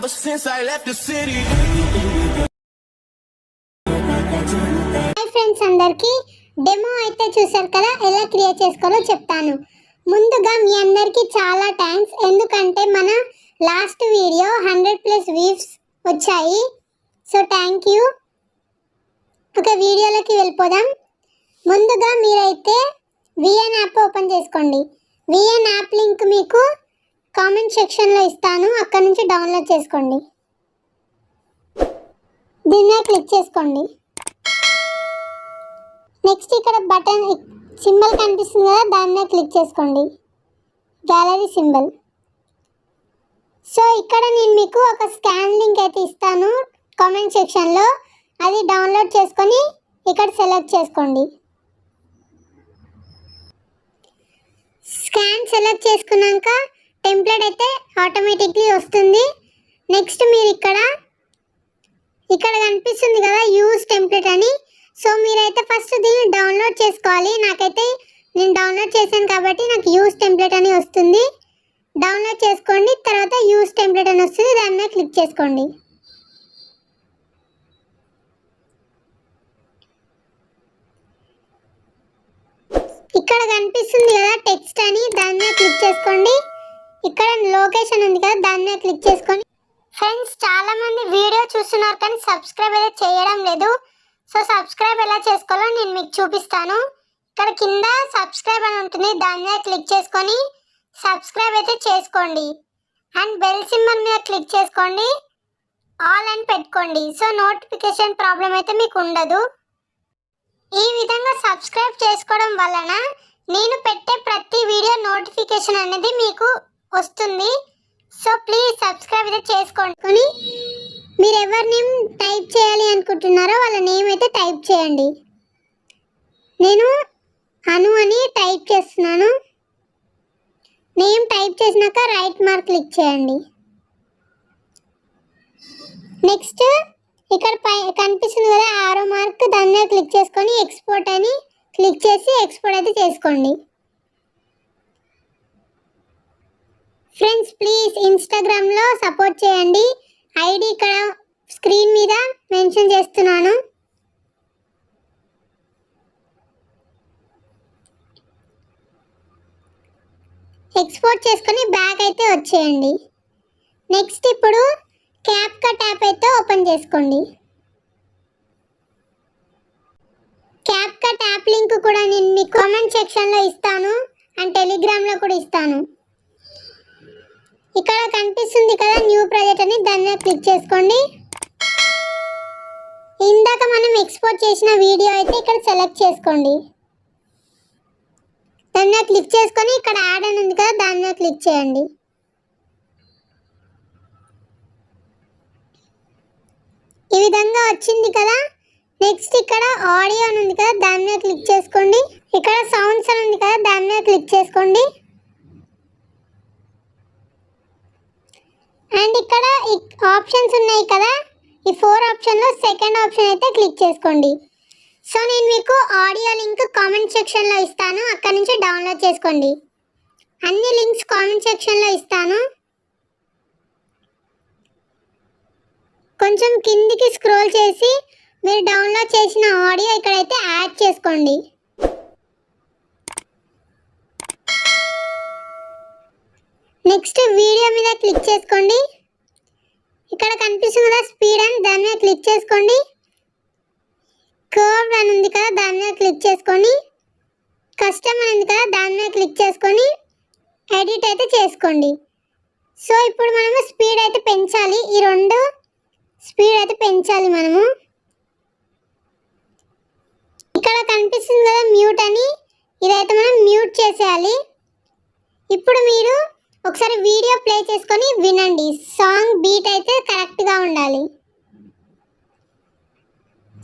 ever since I left the city. Hi friends, అందరికీ demo అయితే చూసారు కదా, ఎలా క్రియేట్ చేసుకోవాలో చెప్తాను. ముందుగా మీ అందరికీ చాలా థ్యాంక్స్, ఎందుకంటే మన లాస్ట్ వీడియో 100+ వ్యూస్ వచ్చాయి. So thank you. ఒక వీడియోలోకి వెళ్ళిపోదాం. ముందుగా మీరైతే విఎన్ యాప్ ఓపెన్ చేసుకోండి. విఎన్ యాప్ లింక్ మీకు కామెంట్ సెక్షన్లో ఇస్తాను, అక్కడ నుంచి డౌన్లోడ్ చేసుకోండి. దీన్ని క్లిక్ చేసుకోండి. నెక్స్ట్ ఇక్కడ బటన్ సింబల్ కనిపిస్తుంది కదా, దాన్ని క్లిక్ చేసుకోండి, గ్యాలరీ సింబల్. సో ఇక్కడ నేను మీకు ఒక స్కాన్ లింక్ అయితే ఇస్తాను కామెంట్ సెక్షన్లో, అది డౌన్లోడ్ చేసుకొని ఇక్కడ సెలెక్ట్ చేసుకోండి. స్కాన్ సెలెక్ట్ చేసుకున్నాక టెంప్లెట్ అయితే ఆటోమేటిక్లీ వస్తుంది. నెక్స్ట్ మీరు ఇక్కడ కనిపిస్తుంది కదా యూజ్ టెంప్లెట్ అని. సో మీరైతే ఫస్ట్ దీన్ని డౌన్లోడ్ చేసుకోవాలి. నేను డౌన్లోడ్ చేశాను కాబట్టి నాకు యూజ్ టెంప్లెట్ అని వస్తుంది. డౌన్లోడ్ చేసుకోండి, తర్వాత యూజ్ టెంప్లెట్ అని వస్తుంది, దాని మీద క్లిక్ చేసుకోండి. ఇక్కడ కనిపిస్తుంది కదా టెక్స్ట్ అని, దాని మీద క్లిక్ చేసుకోండి. ఇక్కడ లొకేషన్ ఉంది కదా, దాని మీద క్లిక్ చేసుకోండి. ఫ్రెండ్స్, చాలా మంది వీడియో చూస్తున్నారు కానీ సబ్స్క్రైబ్ అయితే చేయడం లేదు. సో సబ్స్క్రైబ్ ఎలా చేసుకోవాలో నేను మీకు చూపిస్తాను. ఇక్కడ కింద సబ్స్క్రైబ్ అని ఉంటుంది, దాని మీద క్లిక్ చేసుకొని సబ్స్క్రైబ్ అయితే చేసుకోండి. అండ్ బెల్ సింబల్ మీద క్లిక్ చేసుకోండి, ఆల్ అని పెట్టుకోండి. సో నోటిఫికేషన్ ప్రాబ్లం అయితే మీకు ఉండదు. ఈ విధంగా సబ్స్క్రైబ్ చేసుకోవడం వలన నేను పెట్టే ప్రతి వీడియో నోటిఫికేషన్ అనేది మీకు వస్తుంది. సో ప్లీజ్ సబ్స్క్రైబ్ అయితే చేసుకోండి. మీరు ఎవరి నేమ్ టైప్ చేయాలి అనుకుంటున్నారో వాళ్ళ నేమ్ అయితే టైప్ చేయండి. నేను అను అని టైప్ చేస్తున్నాను. నేమ్ టైప్ చేసినాక రైట్ మార్క్ క్లిక్ చేయండి. నెక్స్ట్ ఇక్కడ కనిపిస్తుంది కదా ఆరో మార్క్, దాని మీద క్లిక్ చేసుకొని ఎక్స్పోర్ట్ అని క్లిక్ చేసి ఎక్స్పోర్ట్ అయితే చేసుకోండి. ఫ్రెండ్స్, ప్లీజ్ ఇన్స్టాగ్రామ్లో సపోర్ట్ చేయండి. ఐడి ఇక్కడ స్క్రీన్ మీద మెన్షన్ చేస్తున్నాను. ఎక్స్పోర్ట్ చేసుకొని బ్యాక్ అయితే వచ్చేయండి. నెక్స్ట్ ఇప్పుడు క్యాప్కట్ యాప్ అయితే ఓపెన్ చేసుకోండి. క్యాప్కట్ యాప్ లింక్ కూడా నేను మీ కామెంట్ సెక్షన్లో ఇస్తాను అండ్ టెలిగ్రామ్లో కూడా ఇస్తాను. ఇక్కడ కనిపిస్తుంది కదా న్యూ ప్రాజెక్ట్ అని, దాన్ని క్లిక్ చేసుకోండి. ఇందాక మనం ఎక్స్పోర్ట్ చేసిన వీడియో అయితే ఇక్కడ సెలెక్ట్ చేసుకోండి. దాన్ని క్లిక్ చేసుకొని ఇక్కడ యాడ్ అని ఉంది కదా, దాన్ని క్లిక్ చేయండి. ఈ విధంగా వచ్చింది కదా. నెక్స్ట్ ఇక్కడ ఆడియో అని ఉంది కదా, దాని మీద క్లిక్ చేసుకోండి. ఇక్కడ సౌండ్స్ అని ఉంది కదా, దాని మీద క్లిక్ చేసుకోండి. అండ్ ఇక్కడ ఆప్షన్స్ ఉన్నాయి కదా, ఈ 4 ఆప్షన్లో సెకండ్ ఆప్షన్ అయితే క్లిక్ చేసుకోండి. సో నేను మీకు ఆడియో లింక్ కామెంట్ సెక్షన్లో ఇస్తాను, అక్కడ నుంచి డౌన్లోడ్ చేసుకోండి. అన్ని లింక్స్ కామెంట్ సెక్షన్లో ఇస్తాను. కొంచెం కిందికి స్క్రోల్ చేసి మీరు డౌన్లోడ్ చేసిన ఆడియో ఇక్కడైతే యాడ్ చేసుకోండి. నెక్స్ట్ వీడియో మీద క్లిక్ చేసుకోండి. ఇక్కడ కనిపిస్తుంది కదా స్పీడ్ అని, దాని మీద క్లిక్ చేసుకోండి. కర్వ్ అని ఉంది కదా, దాని మీద క్లిక్ చేసుకొని కస్టమ్ అని ఉంది కదా, దాని మీద క్లిక్ చేసుకొని ఎడిట్ అయితే చేసుకోండి. సో ఇప్పుడు మనము స్పీడ్ అయితే పెంచాలి, ఈ 2 స్పీడ్ అయితే పెంచాలి మనము. ఇక్కడ కనిపిస్తుంది కదా మ్యూట్ అని, ఇదైతే మనం మ్యూట్ చేసేయాలి. ఇప్పుడు మీరు ఒకసారి వీడియో ప్లే చేసుకొని వినండి, సాంగ్ బీట్ అయితే కరెక్ట్గా ఉండాలి.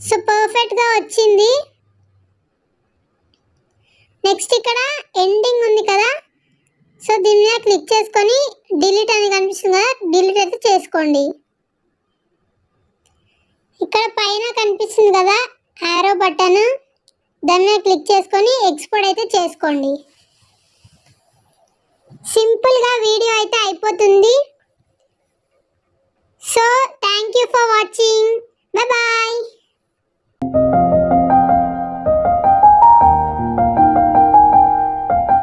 సో పర్ఫెక్ట్గా వచ్చింది. నెక్స్ట్ ఇక్కడ ఎండింగ్ ఉంది కదా, సో దీని మీద క్లిక్ చేసుకొని డిలీట్ అని కనిపిస్తుంది కదా, డిలీట్ అయితే చేసుకోండి. ఇక్కడ పైన కనిపిస్తుంది కదా ఆరో బటన్, దాని మీద క్లిక్ చేసుకొని ఎక్స్పోర్ట్ అయితే చేసుకోండి. సింపుల్గా వీడియో అయితే అయిపోతుంది. Thank you for watching. Bye bye.